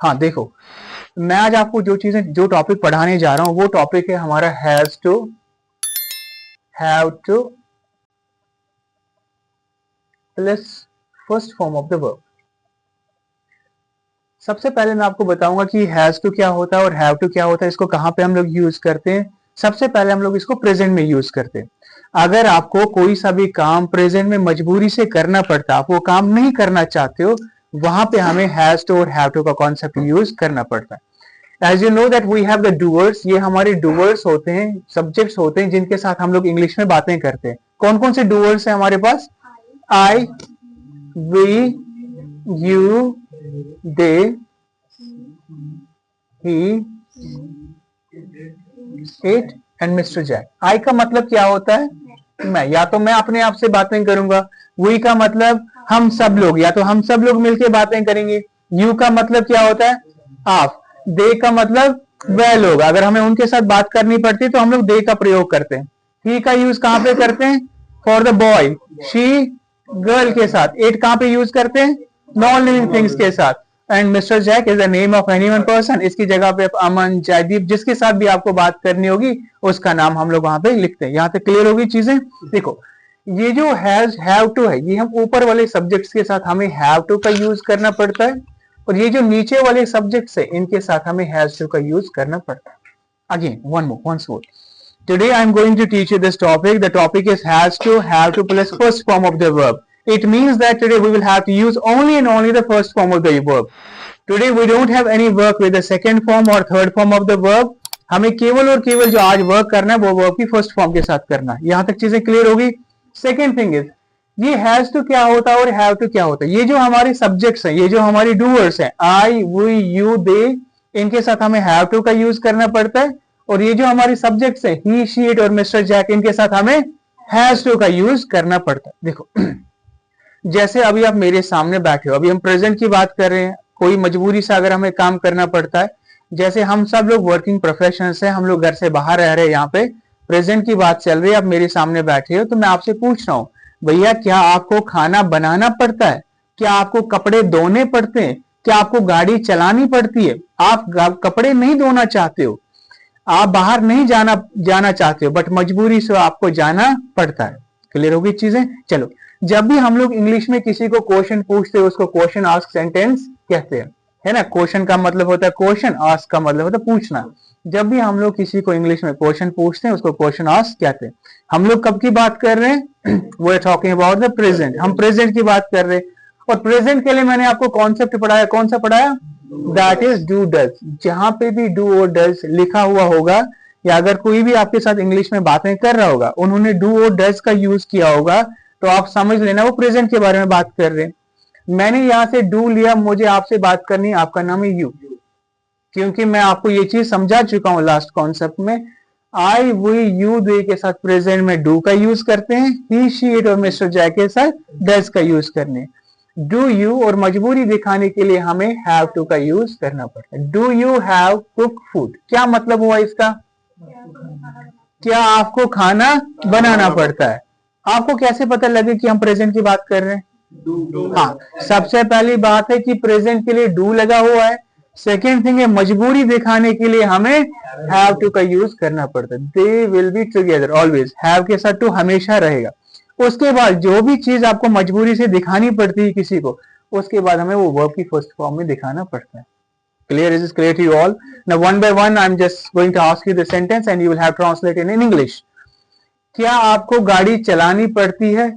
हाँ देखो, मैं आज आपको जो टॉपिक पढ़ाने जा रहा हूं वो टॉपिक है हमारा have two plus first form of the verb. सबसे पहले मैं आपको बताऊंगा कि हैज टू क्या होता है और हैव टू क्या होता है, इसको कहां पे हम लोग यूज करते हैं। सबसे पहले हम लोग इसको प्रेजेंट में यूज करते हैं। अगर आपको कोई सा भी काम प्रेजेंट में मजबूरी से करना पड़ता, आप वो काम नहीं करना चाहते हो, वहां पे हमें has to or have to का कॉन्सेप्ट यूज करना पड़ता है। As you know that we have the doers, ये हमारे डूअर्स होते हैं, सब्जेक्ट्स होते हैं जिनके साथ हम लोग इंग्लिश में बातें करते हैं। कौन कौन से डूअर्स हैं हमारे पास? I, we, you, they, he, it and mister Jack. I का मतलब क्या होता है? मैं, या तो मैं अपने आप से बातें करूंगा। वी का मतलब हम सब लोग, या तो हम सब लोग मिलकर बातें करेंगे। यू का मतलब क्या होता है? आप। दे का मतलब वह लोग, अगर हमें उनके साथ बात करनी पड़ती है तो हम लोग दे का प्रयोग करते हैं। ही का यूज कहां पे करते हैं? For the boy, she girl के साथ। इट कहां पे यूज करते हैं? नॉन लिविंग थिंग्स के साथ। And mister Jack is the name of any one person, इसकी जगह पे अमन, जयदीप, जिसके साथ भी आपको बात करनी होगी उसका नाम हम लोग वहां पे लिखते हैं। यहाँ तक क्लियर होगी चीजें? देखो, ये जो हैज हैव टू है, ये हम ऊपर वाले सब्जेक्ट्स के साथ हमें हैव टू का यूज करना पड़ता है, और ये जो नीचे वाले सब्जेक्ट्स है इनके साथ हमें हैज टू का यूज करना पड़ता है। Again once more, today I am going to teach you this topic. The topic is has to, have to plus first form of the verb. It means that today we will have to use only and only the first form of the verb. Today we don't have any work with the second form or third form of the verb. हमें केवल और केवल जो आज work करना है वो verb की फर्स्ट फॉर्म के साथ करना है। यहां तक चीजें क्लियर होगी? सेकेंड थिंग इज, ये हैज टू क्या होता है और हैव टू क्या होता है? ये जो हमारे सब्जेक्ट्स हैं, ये जो हमारी डूअर्स हैं, आई, वी, यू, दे, इनके साथ हमें हैव टू का यूज करना पड़ता है। और ये जो हमारी सब्जेक्ट्स हैं, ही, शी, इट और मिस्टर जैक, इनके साथ हमें हैज टू का यूज करना पड़ता है। देखो, जैसे अभी आप मेरे सामने बैठे हो, अभी हम प्रेजेंट की बात कर रहे हैं। कोई मजबूरी से अगर हमें काम करना पड़ता है, जैसे हम सब लोग वर्किंग प्रोफेशनल्स हैं, हम लोग घर से बाहर रह रहे हैं, यहाँ पे प्रेजेंट की बात चल रही है, आप मेरे सामने बैठे हो, तो मैं आपसे पूछ रहा हूं, भैया क्या आपको खाना बनाना पड़ता है? क्या आपको कपड़े धोने पड़ते हैं? क्या आपको गाड़ी चलानी पड़ती है? आप कपड़े नहीं धोना चाहते हो, आप बाहर नहीं जाना चाहते हो, बट मजबूरी से आपको जाना पड़ता है। क्लियर होगी चीजें? चलो, जब भी हम लोग इंग्लिश में किसी को क्वेश्चन पूछते हैं उसको क्वेश्चन आस्क सेंटेंस कहते हैं, है ना। क्वेश्चन का मतलब होता है क्वेश्चन, आस्क का मतलब होता है पूछना। जब भी हम लोग किसी को इंग्लिश में क्वेश्चन पूछते हैं उसको क्वेश्चन आस्क कहते हैं। हम लोग कब की बात कर रहे हैं? वो टॉकिंग अबाउट द प्रेजेंट, हम प्रेजेंट की बात कर रहे हैं। और प्रेजेंट के लिए मैंने आपको कॉन्सेप्ट पढ़ाया, कौन सा पढ़ाया? That is do does. जहां पे भी डू और डज लिखा हुआ होगा, या अगर कोई भी आपके साथ इंग्लिश में बातें कर रहा होगा, उन्होंने डू और डज का यूज किया होगा, तो आप समझ लेना वो प्रेजेंट के बारे में बात कर रहे हैं। मैंने यहां से डू लिया, मुझे आपसे बात करनी, आपका नाम है यू, क्योंकि मैं आपको ये चीज समझा चुका हूं लास्ट कॉन्सेप्ट में। आई, वी, यू, दे के साथ प्रेजेंट में डू का यूज करते हैं, ही, शी, इट और मिस्टर जैक के साथ डज का यूज करने। डू यू और मजबूरी दिखाने के लिए हमें हैव टू का यूज करना पड़ता है। Do you have cook food, क्या मतलब हुआ इसका? क्या आपको खाना बनाना पड़ता है? आपको कैसे पता लगे कि हम प्रेजेंट की बात कर रहे हैं? हाँ, सबसे पहली बात है कि प्रेजेंट के लिए डू लगा हुआ है। सेकेंड थिंग है, मजबूरी दिखाने के लिए हमें हैव टू का यूज करना पड़ता है। They will be together always, have के साथ टू हमेशा रहेगा। उसके बाद जो भी चीज आपको मजबूरी से दिखानी पड़ती है किसी को, उसके बाद हमें वो वर्ब की फर्स्ट फॉर्म में दिखाना पड़ता है। Clear? Is this clear to you all? Now one by one I'm just going to ask you the sentence and you will have to translate in English. क्या आपको गाड़ी चलानी पड़ती है?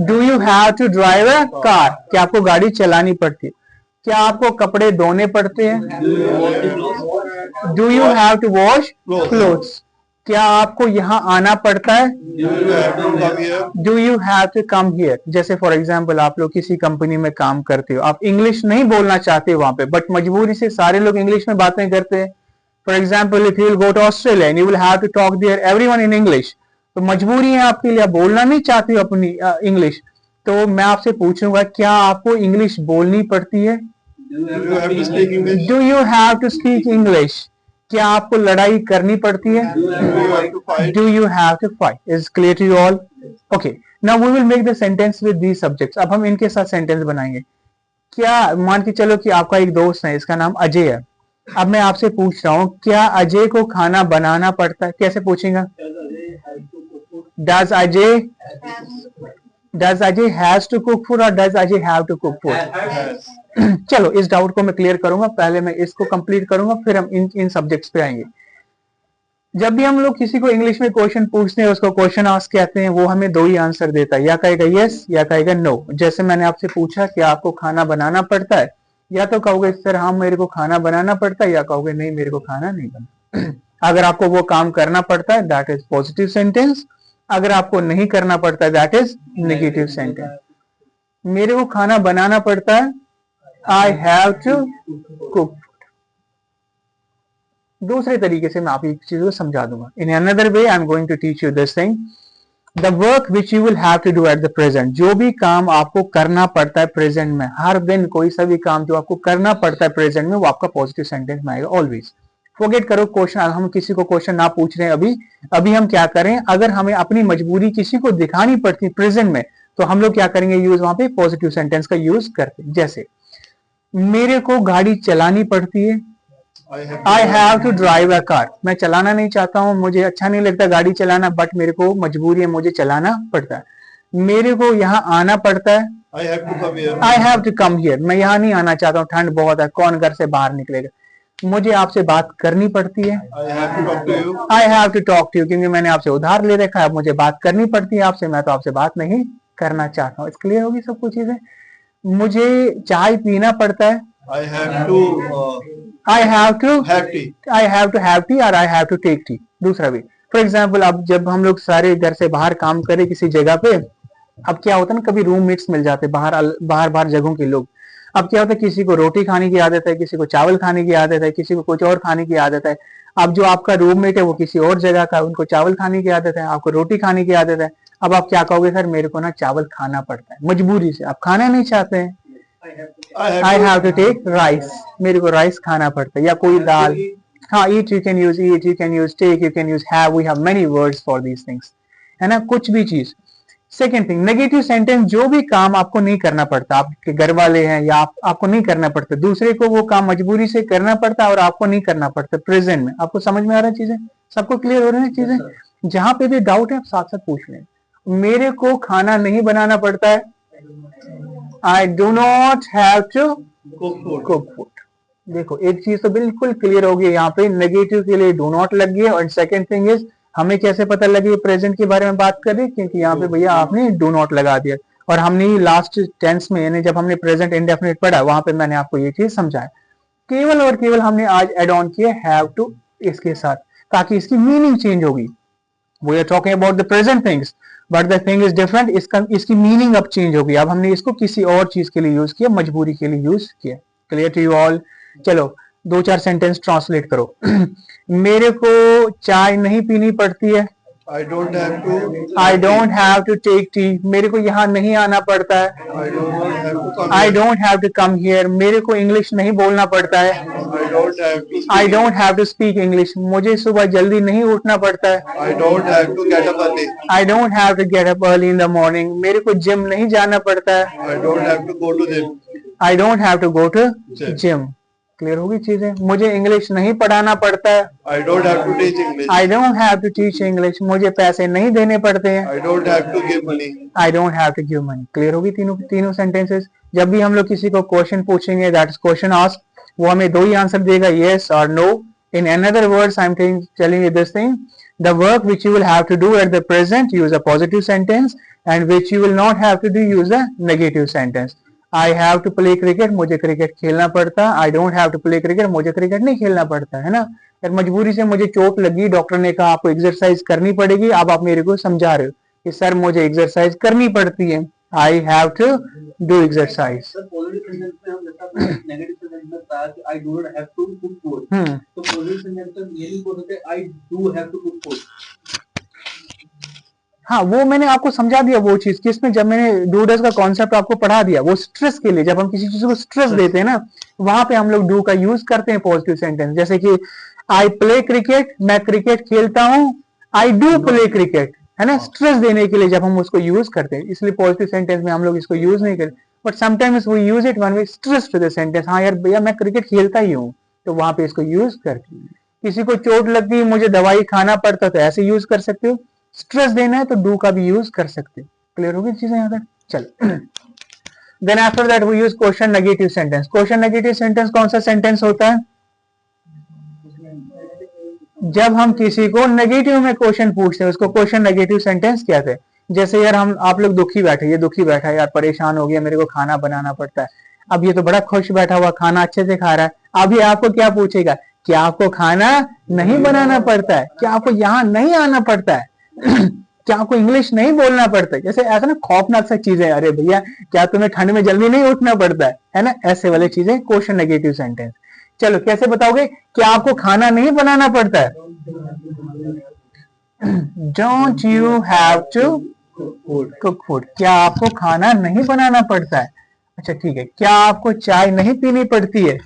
Do you have to drive a car? क्या आपको गाड़ी चलानी पड़ती है? क्या आपको कपड़े धोने पड़ते हैं? Do you have to wash clothes? क्या आपको यहाँ आना पड़ता है? Do you have to come here? जैसे फॉर एग्जाम्पल आप लोग किसी कंपनी में काम करते हो, आप इंग्लिश नहीं बोलना चाहते वहां पे, बट मजबूरी से सारे लोग इंग्लिश में बातें करते हैं। For example if you will go to Australia and you will have to talk there everyone in English, तो मजबूरी है आपके लिए, आप बोलना नहीं चाहते हो अपनी इंग्लिश, तो मैं आपसे पूछूंगा क्या आपको इंग्लिश बोलनी पड़ती है? Do you have to speak English? क्या आपको लड़ाई करनी पड़ती है? Do you have to fight? Is clear to you all? Okay, now we will make the sentence with these subjects. अब हम इनके साथ सेंटेंस बनाएंगे। क्या मान के चलो कि आपका एक दोस्त है, इसका नाम अजय है। अब मैं आपसे पूछ रहा हूँ, क्या अजय को खाना बनाना पड़ता है? कैसे पूछेगा? Does Ajay has to cook food और does Ajay have to cook food? चलो इस डाउट को मैं क्लियर करूंगा, पहले मैं इसको कंप्लीट करूंगा, फिर हम इन सब्जेक्ट्स पे आएंगे। जब भी हम लोग किसी को इंग्लिश में क्वेश्चन पूछते हैं, उसको क्वेश्चन आस्क कहते हैं, वो हमें दो ही आंसर देता है, या कहेगा यस या कहेगा नो। जैसे मैंने आपसे पूछा कि आपको खाना बनाना पड़ता है, या तो कहोगे सर हाँ मेरे को खाना बनाना पड़ता है, या कहोगे नहीं मेरे को खाना नहीं बनाना। अगर आपको वो काम करना पड़ता है दैट इज पॉजिटिव सेंटेंस, अगर आपको नहीं करना पड़ता है दैट इज नेगेटिव सेंटेंस। मेरे को खाना बनाना पड़ता है, आई हैव टू कुक। दूसरे तरीके से मैं आपकी चीज को समझा दूंगा। In another way I am going to teach you this thing, the work which you will have to do at the present. जो भी काम आपको करना पड़ता है प्रेजेंट में, हर दिन कोई सा भी काम जो आपको करना पड़ता है प्रेजेंट में, वो आपका पॉजिटिव सेंटेंस में आएगा ऑलवेज। फॉरगेट करो क्वेश्चन, हम किसी को क्वेश्चन ना पूछ रहे हैं अभी हम क्या करें, अगर हमें अपनी मजबूरी किसी को दिखानी पड़ती है प्रेजेंट में, तो हम लोग क्या करेंगे, यूज वहां पे पॉजिटिव सेंटेंस का यूज करते हैं। जैसे मेरे को गाड़ी चलानी पड़ती है, I have to drive a car. मैं चलाना नहीं चाहता हूँ, मुझे अच्छा नहीं लगता गाड़ी चलाना, बट मेरे को मजबूरी है, मुझे चलाना पड़ता है। मेरे को यहाँ आना पड़ता है, I have to come here. मैं यहाँ नहीं आना चाहता हूँ, ठंड बहुत है, कौन घर से बाहर निकलेगा। मुझे आपसे बात करनी पड़ती है, I have to talk to you, क्योंकि मैंने आपसे उधार ले रखा है, मुझे बात करनी पड़ती है आपसे, मैं तो आपसे बात नहीं करना चाहता हूँ। क्लियर होगी सब कुछ चीजें। मुझे चाय पीना पड़ता है, I have to have tea और I have to take tea. दूसरा भी, फॉर एग्जाम्पल, अब जब हम लोग सारे घर से बाहर काम करें किसी जगह पे, अब क्या होता है ना, कभी रूममेट्स मिल जाते हैं बाहर जगहों के लोग। अब क्या होता है, किसी को रोटी खाने की आदत है, किसी को चावल खाने की आदत है, किसी को कुछ और खाने की आदत है। अब जो आपका रूममेट है वो किसी और जगह का, उनको चावल खाने की आदत है, आपको रोटी खाने की आदत है। अब आप क्या कहोगे, सर मेरे को ना चावल खाना पड़ता है मजबूरी से, आप खाना नहीं चाहते हैं, I have to take rice, मेरे को राइस खाना पड़ता है, या कोई दाल। हाँ, eat you can use eat, you can use take, you can use have, we have many words for these things, है ना, कुछ भी चीज। सेकेंड थिंग, नेगेटिव सेंटेंस, जो भी काम आपको नहीं करना पड़ता, आपके घर वाले हैं या आपको नहीं करना पड़ता, दूसरे को वो काम मजबूरी से करना पड़ता है और आपको नहीं करना पड़ता प्रेजेंट में। आपको समझ में आ रहा है चीजें, सबको क्लियर हो रही है चीजें? जहां पे भी डाउट है आप साथ साथ पूछ लें। मेरे को खाना नहीं बनाना पड़ता है, I do not have to cook food. देखो एक चीज तो बिल्कुल क्लियर होगी, यहाँ पे नेगेटिव के लिए डू नॉट लग गया। और सेकंड थिंग इज, हमें कैसे पता लगे प्रेजेंट के बारे में बात कर रहे हैं, क्योंकि यहाँ पे भैया आपने डू नॉट लगा दिया। और हमने लास्ट टेंस में, यानी जब हमने प्रेजेंट इंडेफिनिट पढ़ा, वहां पे मैंने आपको ये चीज समझाया। केवल और केवल हमने आज एड ऑन किया हैव टू इसके साथ, ताकि इसकी मीनिंग चेंज होगी। We are talking about the present things, but the thing is different. इसकी मीनिंग अब चेंज होगी, अब हमने इसको किसी और चीज के लिए यूज किया, मजबूरी के लिए यूज किया। Clear to you all? चलो दो चार सेंटेंस ट्रांसलेट करो। मेरे को चाय नहीं पीनी पड़ती है, I don't have to take tea. मेरे को यहाँ नहीं आना पड़ता है, I don't have to come here. मेरे को इंग्लिश नहीं बोलना पड़ता है, I don't have to speak English. मुझे सुबह जल्दी नहीं उठना पड़ता है, I don't have to get up early in the morning. मेरे को जिम नहीं जाना पड़ता है, I don't have to go to gym. Clear होगी चीजें? मुझे इंग्लिश नहीं पढ़ाना पड़ता है, I don't have to teach English. मुझे पैसे नहीं देने पड़ते हैं, I don't have to give money. Clear होगी तीनों सेंटेंसेस? जब भी हम लोग किसी को क्वेश्चन पूछेंगे, दैट इज क्वेश्चन आस्क, वो हमें दो ही आंसर देगा, यस और no. In another words I am telling you this thing, the work which you will have to do at the present, use a positive sentence, and which you will not have to do, use a negative sentence. I have to play cricket, मुझे cricket खेलना पड़ता है, I don't have to play cricket, मुझे cricket नहीं खेलना पड़ता है ना। अगर मजबूरी से मुझे चोट लगी, डॉक्टर ने कहा आपको एक्सरसाइज करनी पड़ेगी, अब आप मेरे को समझा रहे हो कि सर मुझे एक्सरसाइज करनी पड़ती है, I have to do exercise. हाँ, वो मैंने आपको समझा दिया वो चीज, किसमें जब मैंने डू डज का कॉन्सेप्ट आपको पढ़ा दिया, वो स्ट्रेस के लिए, जब हम किसी चीज को स्ट्रेस देते हैं ना, वहां पे हम लोग डू का यूज करते हैं पॉजिटिव सेंटेंस। जैसे कि आई प्ले क्रिकेट, मैं क्रिकेट खेलता हूँ, आई डू प्ले क्रिकेट, है ना, स्ट्रेस देने के लिए जब हम उसको यूज करते हैं, इसलिए पॉजिटिव सेंटेंस में हम लोग इसको यूज नहीं करते। But sometimes we use it when we stress to the sentence. हाँ यार भैया मैं क्रिकेट खेलता ही हूँ, तो वहां पे इसको यूज करके. किसी को चोट लग गई, मुझे दवाई खाना पड़ता, तो ऐसे यूज कर सकते हो. स्ट्रेस देना है तो डू का भी यूज कर सकते हो. क्लियर होगी चीजें यहाँ तक? चलो. Then after that we use question negative sentence. Question negative sentence कौन सा सेंटेंस होता है? जब हम किसी को नेगेटिव में क्वेश्चन पूछते हैं उसको क्वेश्चन नेगेटिव सेंटेंस कहते हैं. जैसे यार हम आप लोग दुखी बैठे, ये दुखी बैठा है यार, परेशान हो गया, मेरे को खाना बनाना पड़ता है. अब ये तो बड़ा खुश बैठा हुआ, खाना अच्छे से खा रहा है. अब ये आपको क्या पूछेगा? क्या आपको खाना नहीं बनाना पड़ता है? क्या आपको यहाँ नहीं आना पड़ता है? क्या आपको इंग्लिश नहीं बोलना पड़ता है? जैसे ऐसा ना खौफनाक सा चीजें, अरे भैया क्या तुम्हें ठंड में जल्दी नहीं उठना पड़ता है ना, ऐसे वाले चीजें क्वेश्चन नेगेटिव सेंटेंस. चलो कैसे बताओगे? क्या आपको खाना नहीं बनाना पड़ता है? Don't you have to cook food. क्या आपको खाना नहीं बनाना पड़ता है? अच्छा ठीक है. क्या आपको चाय नहीं पीनी पड़ती है?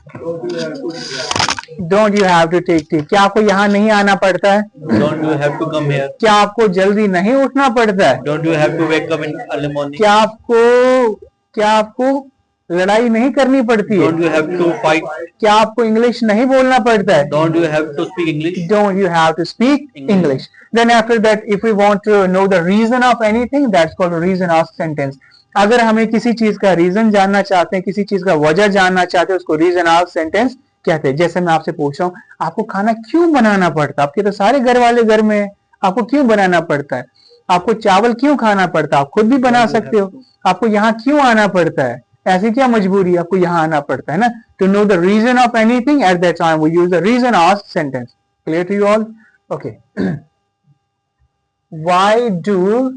Don't you have to take tea. क्या आपको यहाँ नहीं आना पड़ता है? Don't you have to come here? क्या आपको जल्दी नहीं उठना पड़ता है? Don't you have to wake up in early morning? क्या आपको लड़ाई नहीं करनी पड़ती है? Don't you have to fight? क्या आपको इंग्लिश नहीं बोलना पड़ता है? Don't you have to speak English? Don't you have to speak English? Then after that, if we want to know the reason of anything, that's called a reason of sentence. अगर हमें किसी चीज का reason जानना चाहते हैं, किसी चीज का वजह जानना चाहते हैं, उसको रीजन ऑफ सेंटेंस कहते हैं. जैसे मैं आपसे पूछ रहा हूँ, आपको खाना क्यों बनाना पड़ता है? आपके तो सारे घर वाले घर में है, आपको क्यों बनाना पड़ता है? आपको चावल क्यों खाना पड़ता है? आप खुद भी बना सकते हो. आपको यहाँ क्यों आना पड़ता है? ऐसी क्या मजबूरी, आपको यहाँ आना पड़ता है ना. To know the reason of anything at that time we use the reason of sentence. Clear to you all? Okay. Why do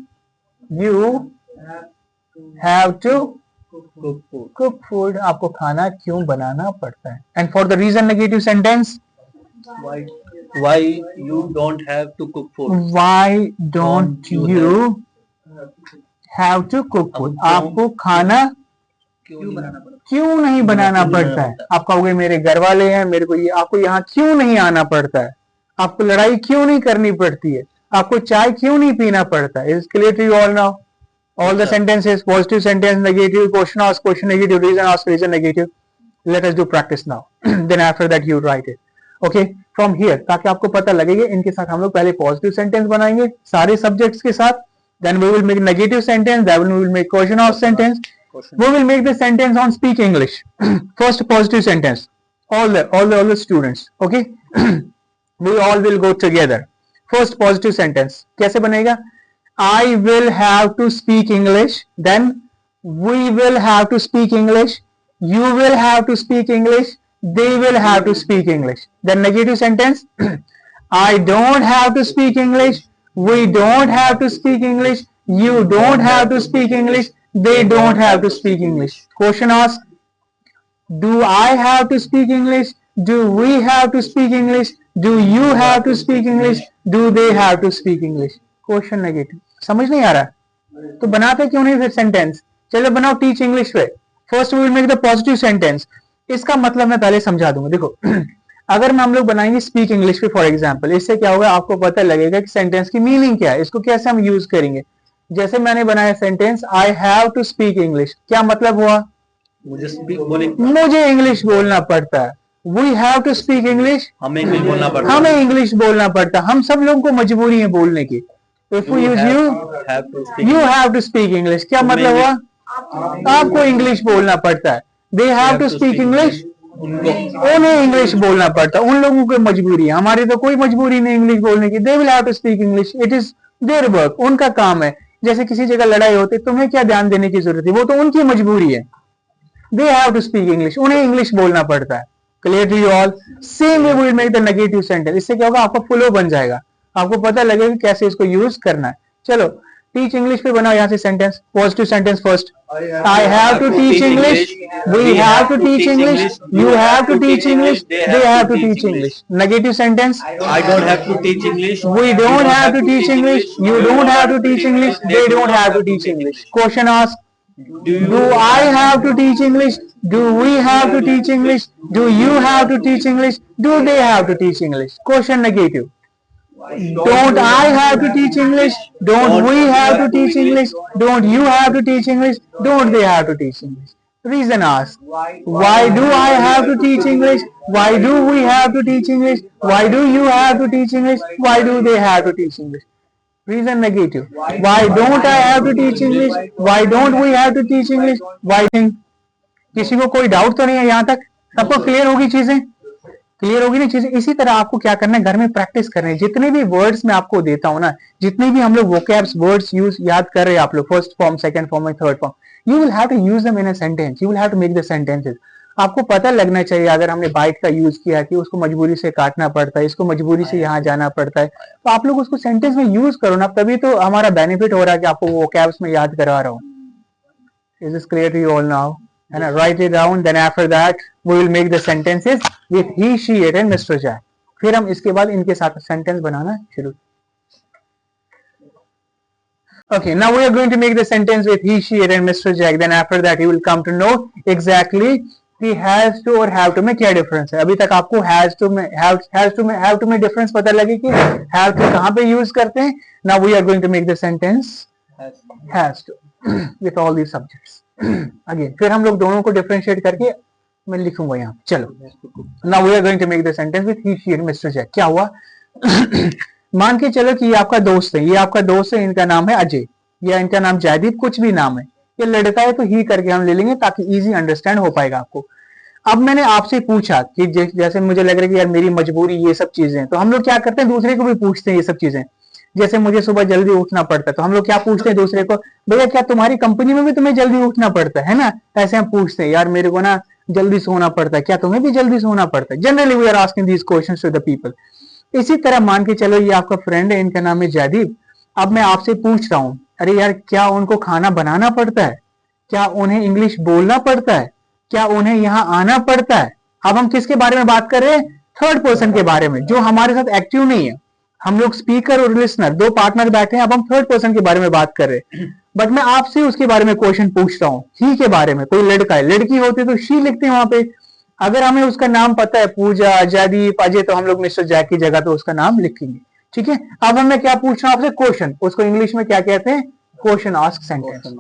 you have to cook food. आपको खाना क्यों बनाना पड़ता है? And for the reason negative sentence, Why you don't have to cook food? Why don't you have to cook food. आपको खाना क्यों नहीं बनाना पड़ता है? आप कहोगे मेरे घर वाले हैं, मेरे को ये, आपको यहाँ क्यों नहीं आना पड़ता है? आपको लड़ाई क्यों नहीं करनी पड़ती है? आपको चाय क्यों नहीं पीना पड़ता है? Is clear to you all now? All the sentences, positive sentence, negative, question asked, question negative, reason asked, reason negative. Let us do practice now. Then after that you write it. Okay? From here, ताकि आपको पता लगेगा. इनके साथ हम लोग पहले positive sentence बनाएंगे सारे subjects के साथ. Then we will make negative sentence. Then we will make question asked sentence. We will make the sentence on speak English. First positive sentence. All the students. Okay? We all will go together. First positive sentence. कैसे बनेगा? I will have to speak English. Then we will have to speak English. You will have to speak English. They will have to speak English. Then negative sentence. I don't have to speak English. We don't have to speak English. You don't have to speak English. They don't have to speak English. Question asked. Do I have to speak English? Do we have to speak English? Do you have to speak English? Do they have to speak English? Question negative. समझ नहीं आ रहा तो बनाते क्यों नहीं फिर sentence? चलो बनाओ टीच इंग्लिश पे. First we will make the positive sentence. इसका मतलब मैं पहले समझा दूंगा. देखो अगर हम लोग बनाएंगे स्पीक इंग्लिश पे फॉर एग्जांपल, इससे क्या होगा आपको पता लगेगा कि सेंटेंस की मीनिंग क्या है, इसको कैसे हम यूज करेंगे. जैसे मैंने बनाया sentence I have to speak English. क्या मतलब हुआ? मुझे इंग्लिश बोलना पड़ता है. We have to speak English. हमें इंग्लिश बोलना पड़ता है. हम सब लोगों को मजबूरी है बोलने की. If we use you have to speak English. क्या मतलब हुआ? आपको इंग्लिश बोलना पड़ता है. They have to speak English. उन्हें इंग्लिश बोलना पड़ता है. उन लोगों की मजबूरी है. हमारी तो कोई मजबूरी नहीं इंग्लिश बोलने की. They will have to speak English. It is their work. उनका काम है. जैसे किसी जगह लड़ाई होती, तुम्हें क्या ध्यान देने की जरूरत है? वो तो उनकी मजबूरी है. They have to speak English. उन्हें इंग्लिश बोलना पड़ता है. Clear to you all? Same way we will make the negative sentence. इससे क्या होगा? आपका फ्लो बन जाएगा. आपको पता लगेगा कैसे इसको यूज करना है. चलो टीच इंग्लिश पे बनाओ. यहाँ से sentence positive sentence first. I have to teach English. We have to teach English. You have to teach English. They have to teach English. Negative sentence. I don't have to teach English. We don't have to teach English. You don't have to teach English. They don't have to teach English. Question asked. Do I have to teach English? Do we have to teach English? Do you have to teach English? Do they have to teach English? Question negative. Don't I have to teach English? Don't we have to teach English? Don't you have to teach English? Don't they have to teach English? Reason ask. Why do I have to teach English? Why do we have to teach English? Why do you have to teach English? Why do they have to teach English? Reason negative. Why don't I have to teach English? Why don't we have to teach English? Why think? किसी को कोई doubt तो नहीं है यहाँ तक? सबको clear होगी चीजें? क्लियर होगी ना चीजें? इसी तरह आपको क्या करना है, घर में प्रैक्टिस करना है। जितने भी वर्ड्स मैं आपको देता हूँ ना, जितने भी हम लोग वोकैब्स वर्ड्स यूज याद कर रहे हैं आप लोग, first form, second form, third form, you will have to use them in a sentence, you will have to make the sentences. आपको पता लगना चाहिए, अगर हमने बाइट का यूज किया कि उसको मजबूरी से काटना पड़ता है, इसको मजबूरी से यहाँ जाना पड़ता है, तो आप लोग उसको सेंटेंस में यूज करो ना, तभी तो हमारा बेनिफिट हो रहा है कि आपको वोकैब्स में याद करा रहा हूँ। Is this clear to you all now? And write it down. Then after that we will make the sentences with he, she, it and Mr. Jack. फिर हम इसके बाद इनके साथ सेंटेंस बनाना शुरू। Okay, now we are going to make the sentence with he, she, it and Mr. Jack. Then after that you will come to know exactly कि has to और have to में क्या डिफरेंस है। अभी तक आपको has to में difference पता लगे कि have to कहाँ पे यूज करते हैं। Now we are going to make the sentence has to with all these subjects. Again फिर हम लोग दोनों को डिफरेंशिएट करके मैं लिखूंगा यहाँ। चलो, now we are going to make the sentence with he, she and mister Jack. क्या हुआ? मान के चलो कि ये आपका दोस्त है, ये आपका दोस्त है, इनका नाम है अजय या इनका नाम जयदीप, कुछ भी नाम है। ये लड़का है तो ही करके हम ले लेंगे ताकि इजी अंडरस्टैंड हो पाएगा आपको। अब मैंने आपसे पूछा कि जैसे मुझे लग रहा है कि यार मेरी मजबूरी ये सब चीजें, तो हम लोग क्या करते हैं, दूसरे को भी पूछते हैं ये सब चीजें। जैसे मुझे सुबह जल्दी उठना पड़ता है तो हम लोग क्या पूछते हैं दूसरे को, भैया क्या तुम्हारी कंपनी में भी तुम्हें जल्दी उठना पड़ता है ना? ऐसे हम पूछते हैं, यार मेरे को ना जल्दी सोना पड़ता है, क्या तुम्हें भी जल्दी सोना पड़ता है? Generally we are asking these questions to the people. इसी तरह मान के चलो ये आपका फ्रेंड है, इनका नाम है जयदीप। अब मैं आपसे पूछ रहा हूँ, अरे यार क्या उनको खाना बनाना पड़ता है? क्या उन्हें इंग्लिश बोलना पड़ता है? क्या उन्हें यहाँ आना पड़ता है? अब हम किसके बारे में बात कर रहे हैं? थर्ड पर्सन के बारे में, जो हमारे साथ एक्टिव नहीं है। हम लोग स्पीकर और लिसनर दो पार्टनर बैठे हैं, अब हम थर्ड पर्सन के बारे में बात कर रहे हैं। बट मैं आपसे उसके बारे में क्वेश्चन पूछ रहा हूँ, ही के बारे में। कोई लड़का है, लड़की होती तो शी लिखते हैं वहां पे। अगर हमें उसका नाम पता है, पूजा, जयदीप, अजय, तो हम लोग मिस्टर जैक की जगह पे उसका नाम लिखेंगे। ठीक है, अब हमें क्या पूछ रहा हूँ आपसे? क्वेश्चन। उसको इंग्लिश में क्या कहते हैं? Question ask sentence.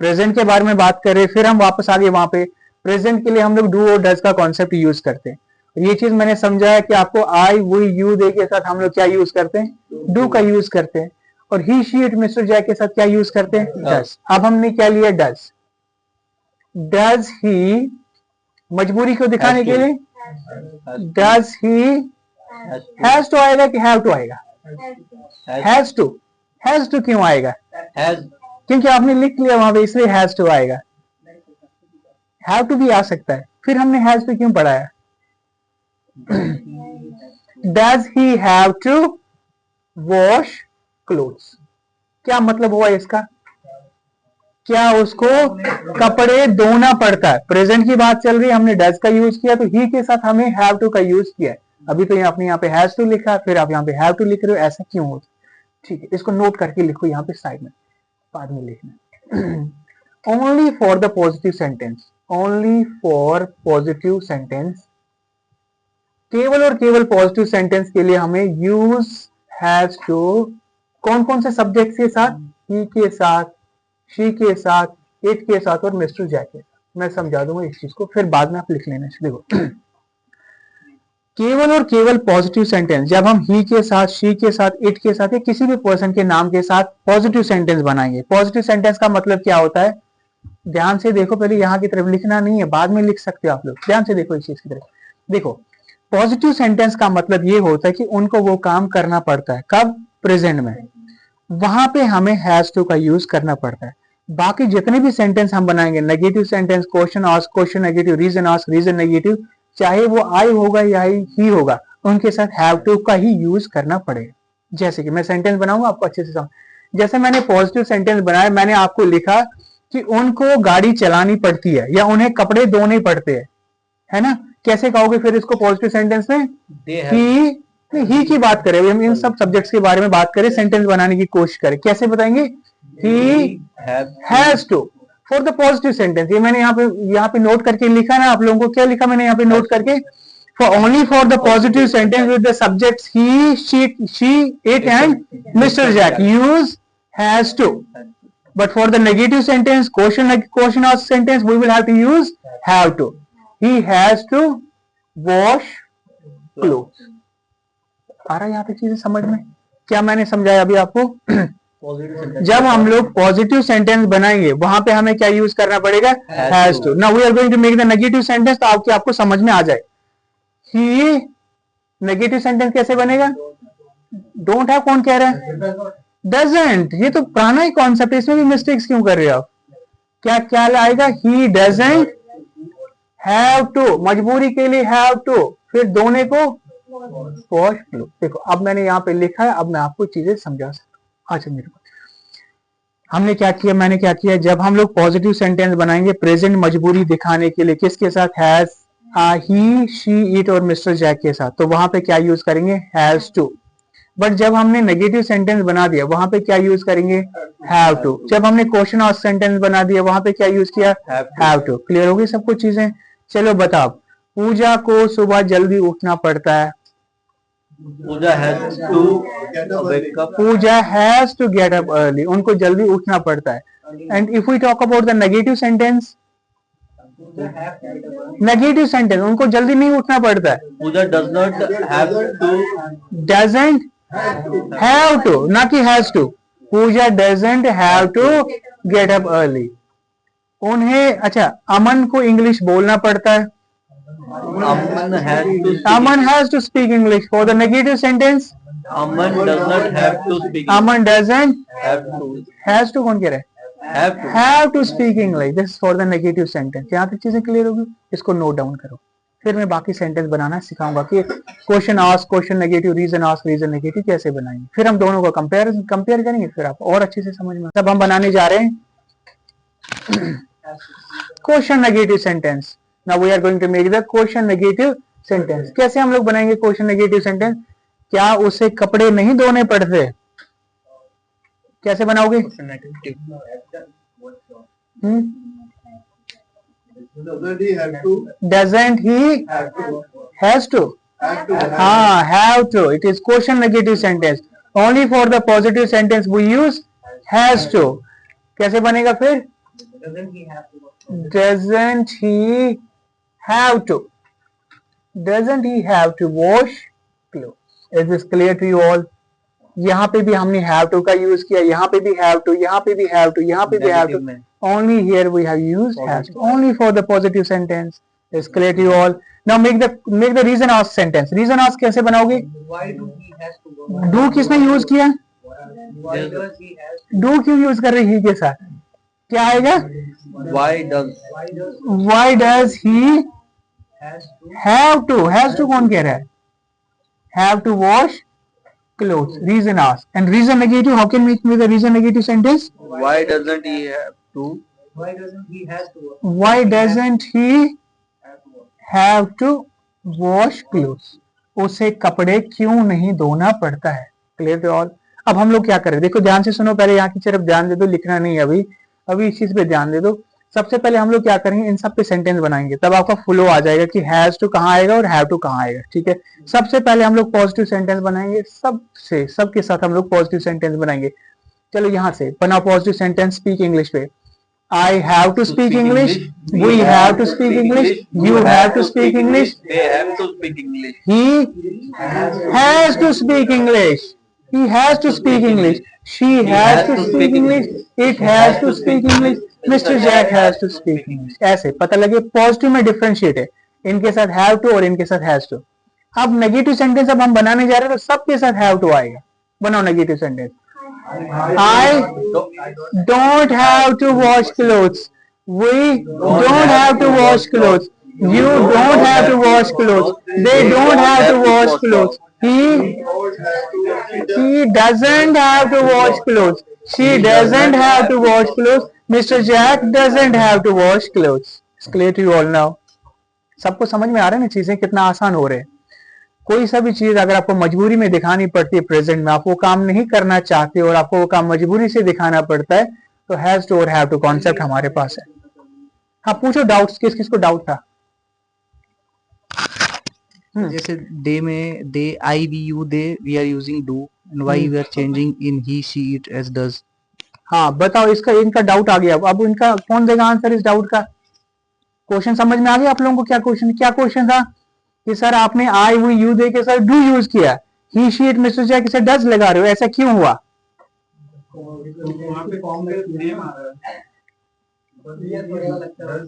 प्रेजेंट के बारे में बात करें, फिर हम वापस आ गए वहां पे। प्रेजेंट के लिए हम लोग डू और डज का कॉन्सेप्ट यूज करते हैं। ये चीज मैंने समझा है कि आपको आई, वी, यू, दे के साथ हम लोग क्या यूज करते हैं? डू का यूज करते हैं। और ही, शी, इट, मिस्टर जैक के साथ क्या यूज करते हैं? डज। अब हमने क्या लिया? डज। डज ही, मजबूरी को दिखाने के लिए डज ही हैज टू आएगा कि हैव टू आएगा? Has to. हैज टू क्यों आएगा? क्योंकि आपने लिख लिया वहां पे, इसलिए हैज टू आएगा। हैव टू भी आ सकता है, फिर हमने हैज टू क्यों पढ़ाया? Does he have to wash clothes? क्या मतलब हुआ इसका? क्या उसको कपड़े धोना पड़ता है? प्रेजेंट की बात चल रही है, हमने डज का यूज किया, तो ही के साथ हमें हैव टू का यूज किया है। अभी तो आपने यहाँ पे हैज टू लिखा, फिर आप यहाँ पे हैव टू लिख रहे हो, ऐसा क्यों होता? ठीक है, इसको नोट करके लिखो यहाँ पे साइड में, बाद में लिखना। Only for the positive sentence, only for positive sentence, केवल और केवल पॉजिटिव सेंटेंस के लिए हमें यूज हैज टू कौन कौन से सब्जेक्ट के साथ? ही के साथ, शी के साथ, इट के साथ और मिस्टर जैक के साथ। मैं समझा दूंगा इस चीज को, फिर बाद में आप लिख लेना। देखो, केवल और केवल पॉजिटिव सेंटेंस जब हम ही के साथ, शी के साथ, इट के साथ या किसी भी पर्सन के नाम के साथ पॉजिटिव सेंटेंस बनाएंगे। पॉजिटिव सेंटेंस का मतलब क्या होता है? ध्यान से देखो, पहले यहाँ की तरफ लिखना नहीं है, बाद में लिख सकते हो आप लोग। ध्यान से देखो इस चीज की तरफ। देखो, पॉजिटिव सेंटेंस का मतलब ये होता है कि उनको वो काम करना पड़ता है। कब? प्रेजेंट में। वहां पे हमें हैज टू का यूज करना पड़ता है। बाकी जितने भी सेंटेंस हम बनाएंगे, negative sentence, question ask, question negative, reason ask, reason negative, चाहे वो आई होगा या ही होगा, उनके साथ हैव टू का ही यूज करना पड़ेगा। जैसे कि मैं सेंटेंस बनाऊंगा, आपको अच्छे से समझ। जैसे मैंने पॉजिटिव सेंटेंस बनाया, मैंने आपको लिखा कि उनको गाड़ी चलानी पड़ती है या उन्हें कपड़े धोने पड़ते हैं, है ना? कैसे कहोगे फिर इसको पॉजिटिव सेंटेंस में? ही की बात करें, हम इन सब सब्जेक्ट्स के बारे में बात करें, सेंटेंस बनाने की कोशिश करें, कैसे बताएंगे? He has to for the positive sentence. ये मैंने यहाँ पे नोट करके लिखा ना आप लोगों को। क्या लिखा मैंने यहाँ पे नोट करके? only for the positive sentence with the subjects he, she, it and Mr. Jack use has to. But for the negative sentence, question or sentence, we will have to use have to. He has to wash clothes. आ रहा है यहाँ पे चीजें समझ में? क्या मैंने समझाया अभी आपको? जब हम लोग पॉजिटिव सेंटेंस बनाएंगे वहां पे हमें क्या यूज करना पड़ेगा? Has to. Now we are going to make the negative sentence, तो आपको समझ में आ जाए. ही नेगेटिव सेंटेंस कैसे बनेगा? डोंट हैव कौन कह रहा है? डजंट. ये तो पुराना ही कॉन्सेप्ट है, इसमें भी मिस्टेक्स क्यों कर रहे हो आप? क्या क्या आएगा? ही डजंट हैव टू, मजबूरी के लिए हैव टू, फिर दोनों को वॉश लो. देखो अब मैंने यहाँ पे लिखा है, अब मैं आपको चीजें समझा सकता हूँ. अच्छा मेरे को हमने क्या किया, मैंने क्या किया, जब हम लोग पॉजिटिव सेंटेंस बनाएंगे प्रेजेंट मजबूरी दिखाने के लिए किसके साथ? हैज, ही, शी, इट और मिस्टर जैक के साथ, तो वहां पे क्या यूज करेंगे? Has to. बट जब हमने नेगेटिव सेंटेंस बना दिया वहां पे क्या यूज करेंगे? Have to. जब हमने क्वेश्चन और सेंटेंस बना दिया वहां पे क्या यूज किया? Have to. क्लियर हो गई सबको चीजें? चलो बताओ. पूजा को सुबह जल्दी उठना पड़ता है. Pooja has to wake up. Pooja has to get up early, उनको जल्दी उठना पड़ता है. And if we talk about the negative sentence, negative sentence उनको जल्दी नहीं उठना पड़ता है. Pooja does not have to. Doesn't have to, ना कि has to. Pooja doesn't have to get up early. उन्हें, अच्छा अमन को इंग्लिश बोलना पड़ता है. Aman has to speak English. For the negative sentence, Aman does not have to speak. Aman doesn't have to. Has to कौन कह रहा है? Have to speak English. This is for the negative sentence. यहाँ तक चीजें clear होगी? इसको note down करो. फिर मैं बाकी सेंटेंस बनाना सिखाऊंगा कि question ask, question negative, reason ask, reason negative कैसे बनाएंगे. फिर हम दोनों को कंपेयर करेंगे, फिर आप और अच्छे से समझ में. तब हम बनाने जा रहे हैं question negative sentence. Now we are going to make the question negative sentence. कैसे हम लोग बनाएंगे क्वेश्चन नेगेटिव सेंटेंस? क्या उसे कपड़े नहीं धोने पड़ते? कैसे बनाओगे? Doesn't he has to? हाँ, have to. It is question negative sentence. Only for the positive sentence we use has to. कैसे बनेगा फिर? Doesn't he have to? Doesn't he have to wash clothes? Is this clear to you all? यहाँ पे भी हमने have to का use किया, यहाँ पे भी have to, यहाँ पे भी have to, यहाँ पे भी have to. Only here we have used has to. Only for the positive sentence. Is clear to you all? Now make the reason ask sentence. Reason ask कैसे बनाओगे? Why do he has to work? Do किसने use किया? Why does he has to? Do क्यों use कर रही है के साथ? क्या आएगा? Why does he have to? Has to कौन कह रहा है? Have to wash clothes. Reason ask. And reason negative, how can we make the reason negative sentence? Why doesn't he have to? Why doesn't he has to work? Why doesn't he have to wash clothes? उसे कपड़े क्यों नहीं धोना पड़ता है? Clear to all? अब हम लोग क्या करें? देखो ध्यान से सुनो, पहले यहाँ की तरफ ध्यान दे दो, लिखना नहीं है अभी इस चीज पे ध्यान दे दो. सबसे पहले हम लोग क्या करेंगे, इन सब पे सेंटेंस बनाएंगे, तब आपका फ्लो आ जाएगा कि हैज टू कहाँ आएगा और हैव टू कहाँ आएगा. ठीक है, सबसे पहले हम लोग पॉजिटिव सेंटेंस बनाएंगे, सबके साथ हम लोग पॉजिटिव सेंटेंस बनाएंगे. चलो यहाँ से बनाओ पॉजिटिव सेंटेंस. स्पीक इंग्लिश पे. I have to speak English. We have to speak English. You have to speak English. They have to speak English. He has to speak English. He has to speak English. She has to speak English. It has to speak English. Mr. Jack has to speak English. ऐसे पता लगे positive में differentiate है, इनके साथ have to और इनके साथ has to. अब नेगेटिव सेंटेंस अब हम बनाने जा रहे हैं तो सबके साथ have to आएगा. बनाओ negative sentence. I don't have to wash clothes. We don't have to wash clothes. You don't have to wash clothes. They don't have to wash clothes. He doesn't have to wash clothes. She doesn't have to wash clothes. Mr. Jack doesn't have to wash clothes. It's clear to you all now. सबको समझ में आ रहा है ना चीजें कितना आसान हो रहे हैं. कोई सा भी चीज अगर आपको मजबूरी में दिखानी पड़ती है, प्रेजेंट में आप वो काम नहीं करना चाहते और आपको वो काम मजबूरी से दिखाना पड़ता है, तो has to or have to concept हमारे पास है. हाँ पूछो डाउट्स, किस किस को डाउट था? जैसे दे में they I we you they we are using do and why we are changing in he she it as does. हाँ बताओ, इसका इनका डाउट आ गया। अब इनका कौन देगा आंसर इस डाउट का? क्वेश्चन समझ में आ गया आप लोगों को? क्या क्वेश्चन था कि सर आपने आई वी यू दे के सर डू यूज किया, ही शी इट मिस्टर जैक से डज लगा रहे हो, ऐसा क्यों हुआ? वहाँ पे फॉर्म में नेम आ रहा है, बस ये थोड़ा लगता है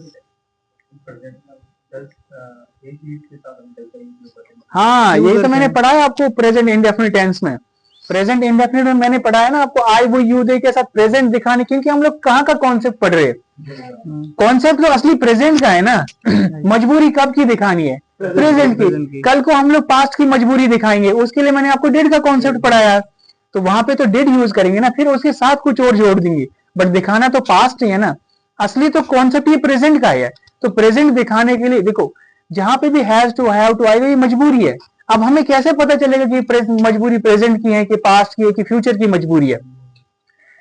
हाँ यही तो मैंने पढ़ा है आपको प्रेजेंट इंडेफिनिट टेंस में। प्रेजेंट इंडेफिनिट में मैंने पढ़ा है ना आपको, आई वो यू दे के साथ प्रेजेंट दिखाने, क्योंकि हम लोग कहाँ का कॉन्सेप्ट पढ़ रहे हैं? कॉन्सेप्ट तो असली प्रेजेंट का है ना। मजबूरी कब की दिखानी है? प्रेजेंट की। कल को हम लोग पास्ट की मजबूरी दिखाएंगे, उसके लिए मैंने आपको डिड का कॉन्सेप्ट पढ़ाया, तो वहां पे तो डिड यूज करेंगे ना, फिर उसके साथ कुछ और जोड़ देंगे, बट दिखाना तो पास्ट ही है ना। असली तो कॉन्सेप्ट ये प्रेजेंट का है। तो प्रेजेंट दिखाने के लिए देखो, जहां पे भी हैज टू हैव टू आएगा ये मजबूरी है। अब हमें कैसे पता चलेगा कि मजबूरी प्रेजेंट की है कि पास्ट की है कि फ्यूचर की मजबूरी है?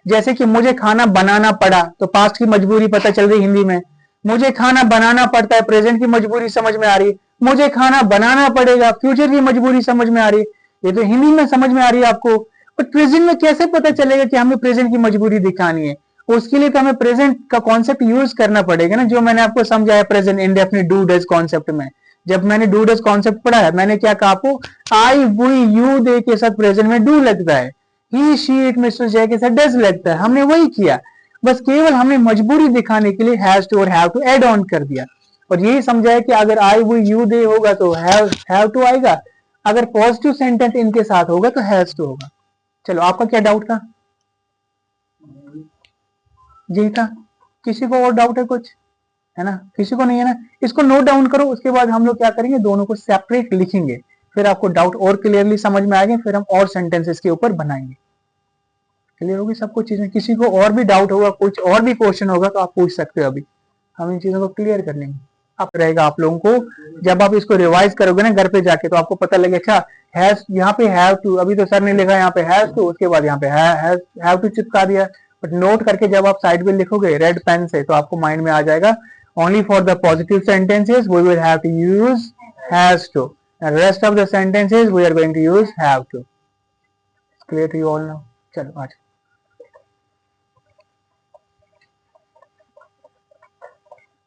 जैसे कि मुझे खाना बनाना पड़ा, तो पास्ट की मजबूरी पता चल रही हिंदी में। मुझे खाना बनाना पड़ता है, प्रेजेंट की मजबूरी समझ में आ रही। मुझे खाना बनाना पड़ेगा, फ्यूचर की मजबूरी समझ में आ रही। ये तो हिंदी में समझ में आ रही है आपको, बट प्रेजेंट में कैसे पता चलेगा कि हमें प्रेजेंट की मजबूरी दिखानी है? उसके लिए तो हमें प्रेजेंट का कॉन्सेप्ट यूज करना पड़ेगा ना, जो मैंने आपको समझाया present indefinite do does concept में। जब मैंने डू डज कॉन्सेप्ट पढ़ा है, मैंने क्या कहा आपको, आई वी यू दे के साथ प्रेजेंट में डू लगता है, ही शी इट मिस्टर जय के साथ डज लगता है। हमने वही किया, बस केवल हमने मजबूरी दिखाने के लिए has to or have to add on कर दिया, और यही समझाया कि अगर आई वी यू दे होगा तो हैव टू आएगा, अगर पॉजिटिव सेंटेंस इनके साथ होगा तो हैज टू होगा। चलो आपका क्या डाउट था? यही था। किसी को और डाउट है कुछ? है ना, किसी को नहीं है ना? इसको नोट डाउन करो, उसके बाद हम लोग क्या करेंगे, दोनों को सेपरेट लिखेंगे, फिर आपको डाउट और क्लियरली समझ में आएंगे, फिर हम और सेंटेंसेस के ऊपर बनाएंगे। क्लियर होगी सबको चीजें? किसी को और भी डाउट होगा, कुछ और भी क्वेश्चन होगा तो आप पूछ सकते हो, अभी हम इन चीजों को क्लियर कर लेंगे। अब रहेगा आप लोगों को, जब आप इसको रिवाइज करोगे ना घर पे जाके, तो आपको पता लगे अच्छा हैज, यहाँ पे हैव टू, अभी तो सर ने लिखा यहाँ पे हैज टू, उसके बाद यहाँ पे हैव टू चिपका दिया, बट नोट करके जब आप साइड में लिखोगे रेड पेन से, तो आपको माइंड में आ जाएगा only for the positive sentences we will have to use has to, and rest of the sentences we are going to use have to. Clear to you all now? चलो आज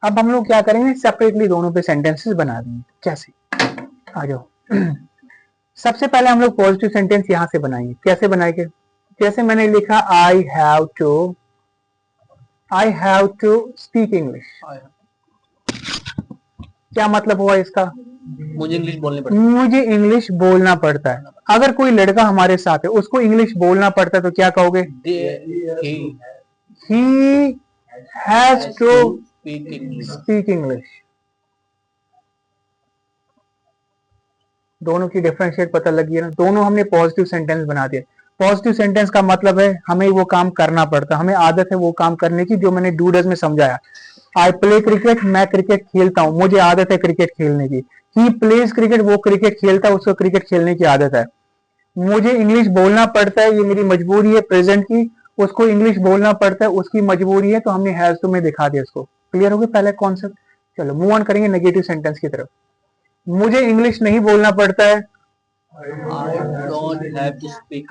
अब हम लोग क्या करेंगे, सेपरेटली दोनों पे सेंटेंसेस बना देंगे। कैसे? आ जाओ। सबसे पहले हम लोग पॉजिटिव सेंटेंस यहां से बनाएंगे। कैसे बनाएंगे? जैसे मैंने लिखा I have to speak English, क्या मतलब हुआ इसका? मुझे इंग्लिश बोलनी पड़ती है। मुझे इंग्लिश बोलना पड़ता है। अगर कोई लड़का हमारे साथ है, उसको इंग्लिश बोलना पड़ता है, तो क्या कहोगे? He has to speak English. दोनों की डिफरेंशिएट पता लगी है ना? दोनों हमने पॉजिटिव सेंटेंस बना दिया। पॉजिटिव सेंटेंस का मतलब है हमें वो काम करना पड़ता है, हमें आदत है वो काम करने की, जो मैंने डू डज में समझाया। आई प्ले क्रिकेट, मैं क्रिकेट खेलता हूँ, मुझे आदत है क्रिकेट खेलने की। ही प्लेज क्रिकेट, वो क्रिकेट खेलता है, उसको क्रिकेट खेलने की आदत है। मुझे इंग्लिश बोलना पड़ता है, ये मेरी मजबूरी है प्रेजेंट की, उसको इंग्लिश बोलना पड़ता है, उसकी मजबूरी है, तो हमने हैज टू में दिखा दिया इसको। क्लियर हो गया पहले कॉन्सेप्ट? चलो मूव ऑन करेंगे नेगेटिव सेंटेंस की तरफ। मुझे इंग्लिश नहीं बोलना पड़ता है,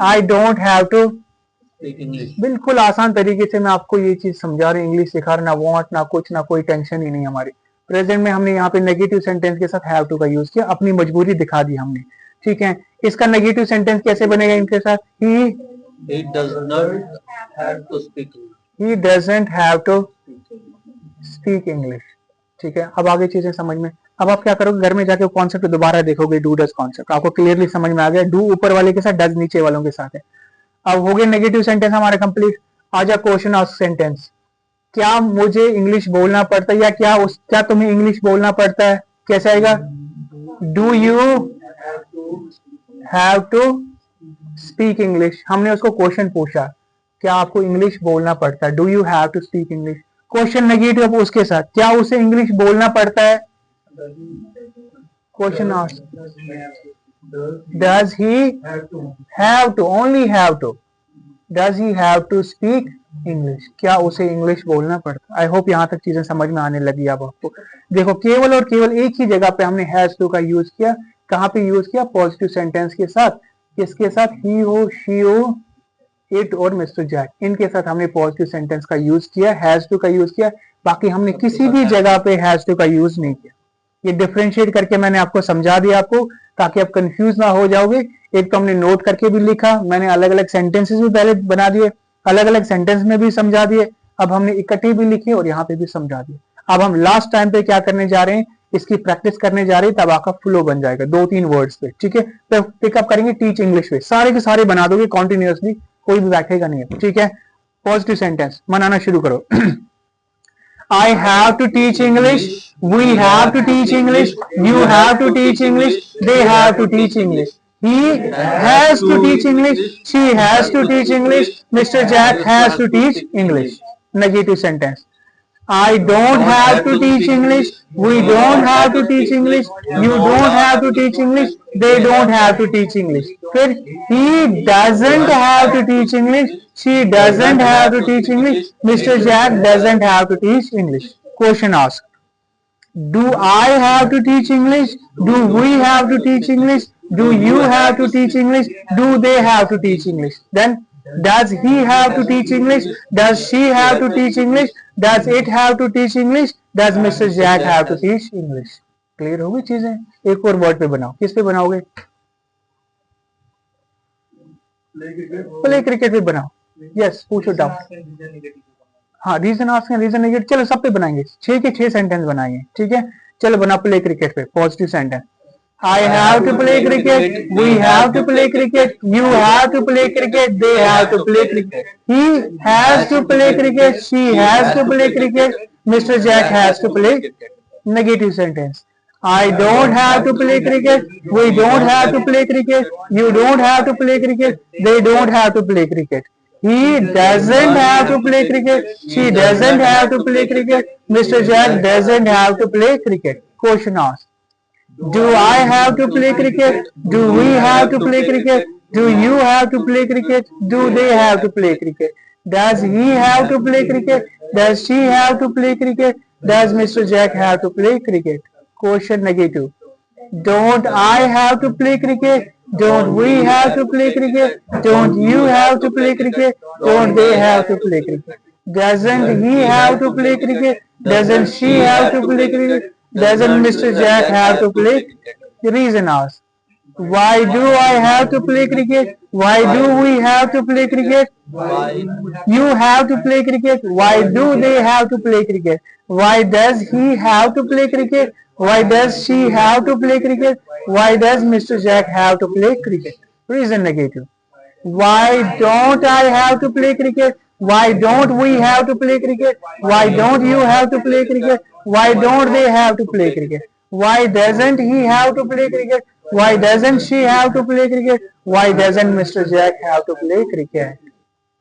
I don't have to speak English. बिल्कुल आसान तरीके से मैं आपको ये चीज समझा रहा हूँ, इंग्लिश सिखा रहा, ना वॉन्ट ना कुछ, ना कोई टेंशन ही नहीं हमारी। प्रेजेंट में हमने यहाँ पे नेगेटिव सेंटेंस के साथ हैव टू का यूज किया, अपनी मजबूरी दिखा दी हमने। ठीक है, इसका नेगेटिव सेंटेंस कैसे बनेगा इनके साथ? He does not have to speak English. He doesn't have to speak English. ठीक है, अब आगे चीजें समझ में। अब आप क्या करोगे, घर में जाके कॉन्सेप्ट दोबारा देखोगे, डू डज कॉन्सेप्ट आपको क्लियरली समझ में आ गया। डू ऊपर वाले के साथ, डज नीचे वालों के साथ है। अब हो गए नेगेटिव सेंटेंस हमारे कंप्लीट। आ जा क्वेश्चन ऑफ सेंटेंस। क्या मुझे इंग्लिश बोलना पड़ता है, या क्या तुम्हें इंग्लिश बोलना पड़ता है? कैसे आएगा? Do you have to speak English. हमने उसको क्वेश्चन पूछा, क्या आपको इंग्लिश बोलना पड़ता है? Do you have to speak English. Question negative उसके साथ, क्या उसे इंग्लिश बोलना पड़ता है? Question does he have to, only have to, does he have to speak English, क्या उसे इंग्लिश बोलना पड़ता है? आई होप यहाँ तक चीजें समझ में आने लगी अब आपको। देखो केवल और केवल एक ही जगह पे हमने हैज टू का यूज किया, कहाँ पे यूज किया? पॉजिटिव सेंटेंस के साथ। किसके साथ? ही हो, शी हो, इट और मिस्टर जैक, इनके साथ हमने पॉजिटिव सेंटेंस का यूज किया, हैज टू का यूज किया। बाकी हमने किसी भी जगह पे हैज टू का यूज नहीं किया। ये डिफरेंशिएट करके मैंने आपको समझा दिया आपको, ताकि आप कंफ्यूज ना हो जाओगे। एक तो हमने नोट करके भी लिखा, मैंने अलग अलग सेंटेंसेस भी पहले बना दिए, अलग अलग सेंटेंस में भी समझा दिए, अब हमने इकट्ठे भी लिखे और यहाँ पे भी समझा दिए। अब हम लास्ट टाइम पे क्या करने जा रहे हैं? इसकी प्रैक्टिस करने जा रहे हैं, तब आपका फ्लो बन जाएगा 2-3 वर्ड्स पे, ठीक है। तो पिकअप करेंगे टीच इंग्लिश पे, सारे के सारे बना दोगे कॉन्टिन्यूसली, कोई भी बैठेगा नहीं है, ठीक है। पॉजिटिव सेंटेंस बनाना शुरू करो। I have to teach English, we have to teach English, you have to teach English, they have to teach English. He has to teach English, she has to teach English, Mr. Jack has to teach English. Negative sentence. I don't have to teach English, we don't have to teach English, you don't have to teach English, they don't have to teach English. फिर he doesn't have to teach English, she doesn't have to teach English, Mr. Jack doesn't have to teach English. Question asked. Do I have to teach English? Do we have to teach English? Do you have to teach English? Do they have to teach English? Then does he have to teach English? Does she have to teach English? Does it have to teach English? Does Mr. Jack have to teach English? Clear होगी चीजें? एक और word पे बनाओ, किस पे बनाओगे? Play cricket पे बनाओ। यस, पूछो डाउट। हाँ, रीजन आस्क, रीजन नेगेटिव, चलो सब पे बनाएंगे, 6 के 6 सेंटेंस बनाएंगे, ठीक है। चलो बना प्ले क्रिकेट पे, positive sentence. I have to play cricket, we have to play cricket, you have to play cricket, they have to play cricket. He has to play cricket, she has to play cricket, Mr. Jack has to play. Negative sentence. I don't have to play cricket, we don't have to play cricket, you don't have to play cricket, they don't have to play cricket. He doesn't have to play cricket, she doesn't have to play cricket, Mr. Jack doesn't have to play cricket. Question asked. Do I have to play cricket? Do we have to play cricket? Do you have to play cricket? Do they have to play cricket? Does he have to play cricket? Does she have to play cricket? Does Mr. Jack have to play cricket? Question negative. Don't I have to play cricket? Don't we have to play cricket? Don't you have to play cricket? Don't they have to play cricket? Doesn't he have to play cricket? Doesn't she have to play cricket? Doesn't Mr. Jack have to play? Reason asked. Why do I have to play cricket? Why do we have to play cricket? You have to play cricket. Why do they have to play cricket? Why does he have to play cricket? Why does she have to play cricket? Why does Mr. Jack have to play cricket? Reason negative. Why don't I have to play cricket? Why don't we have to play cricket? Why don't you have to play cricket? Why don't they have to play cricket? Why doesn't he have to play cricket? Why doesn't she have to play cricket? Why doesn't Mr. Jack have to play cricket?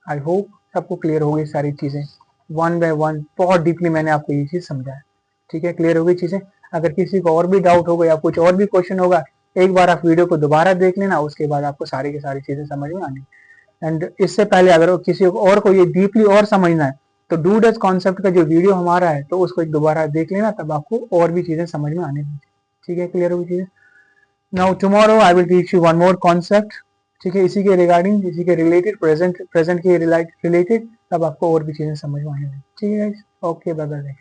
I hope सबको clear हो गई सारी चीजें, one by one बहुत deeply मैंने आपको ये चीज समझाया, ठीक है। क्लियर हो गई चीजें। अगर किसी को और भी डाउट होगा या कुछ और भी क्वेश्चन होगा, एक बार आप वीडियो को दोबारा देख लेना, उसके बाद आपको सारी की सारी चीजें समझ में आनी। एंड इससे पहले अगर किसी और को ये डीपली और समझना है तो डू डज कॉन्सेप्ट का जो वीडियो हमारा है तो उसको एक दोबारा देख लेना, तब आपको और भी चीजें समझ में आने लगी, ठीक है। क्लियर होगी चीजें। Now tomorrow I will teach you one more concept, ठीक है, इसी के रिगार्डिंग, इसी के रिलेटेड, प्रेजेंट के रिलेटेड, तब आपको और भी चीजें समझ में आने लगी, ठीक है। Okay, bye bye.